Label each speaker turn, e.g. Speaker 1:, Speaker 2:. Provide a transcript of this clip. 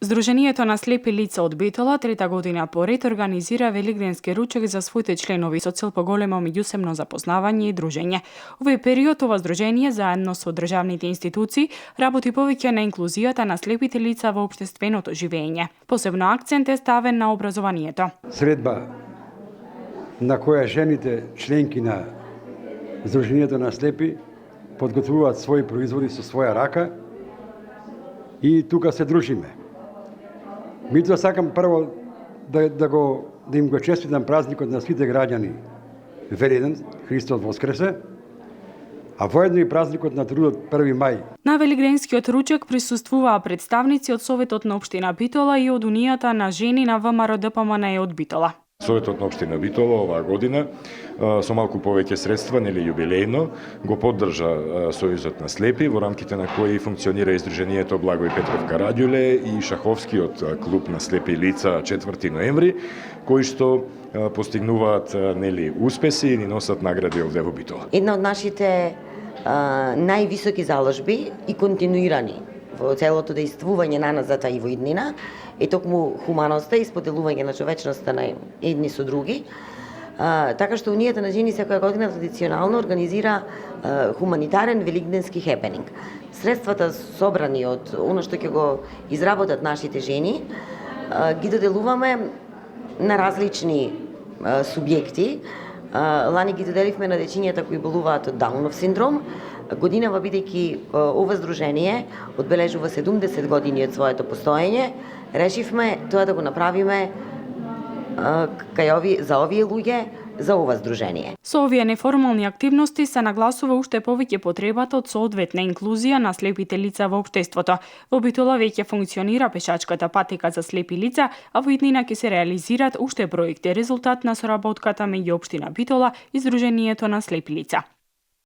Speaker 1: Здруженијето на слепи лица од Битола трета година поред организира велигденски ручек за своите членови со цел поголемо меѓусебно запознавање и дружење. Овој период ова здружение заедно со државните институции работи повеќе на инклузијата на слепите лица во општественото живење. Посебно акцент е ставен на образованието.
Speaker 2: Средба на која жените членки на Здруженијето на слепи подготвуваат своји производи со своја рака и тука се дружиме. Митоа сакам прво да им го честитам празникот на сите граѓани Велиден, Христос воскресе, а воедно и празникот на трудот 1 мај.
Speaker 1: На велигденскиот ручек присуствуваа представници од Советот на општина Битола и од Унијата на жени на ВМРО ДПМН од Битола.
Speaker 3: Советот на општина Битола оваа година со малку повеќе средства, нели јубилејно, го поддржа Сојузот на слепи, во рамките на кои функционира и Здруженијето Благој Петров Караѓуле и Шаховскиот клуб на слепи лица 4 ноември, кои што постигнуваат нели успеси и ни носат награди овде во Битола.
Speaker 4: Една од нашите највисоки заложби и континуирани во целото дејствување на назата и во иднина е токму хуманоста и споделување на човечноста на едни со други. Така што Унијата на жени секоја година традиционално организира хуманитарен велигденски хепенинг. Средствата собрани од оно што ќе го изработат нашите жени ги доделуваме на различни субјекти. Лани ги доделивме на дечињата кои болуваат од Даунов синдром. Годинава, бидејќи ова здружение одбележува 70 години од своето постоење, решивме тоа да го направиме за овие луѓе, за ова здружение.
Speaker 1: Со овие неформални активности се нагласува уште повеќе потребата од соодветна инклузија на слепите лица во општеството. Во Битола веќе функционира пешачката патека за слепи лица, а во иднина ќе се реализираат уште проекти, резултат на соработката меѓу општина Битола и Здруженијето на слепи лица.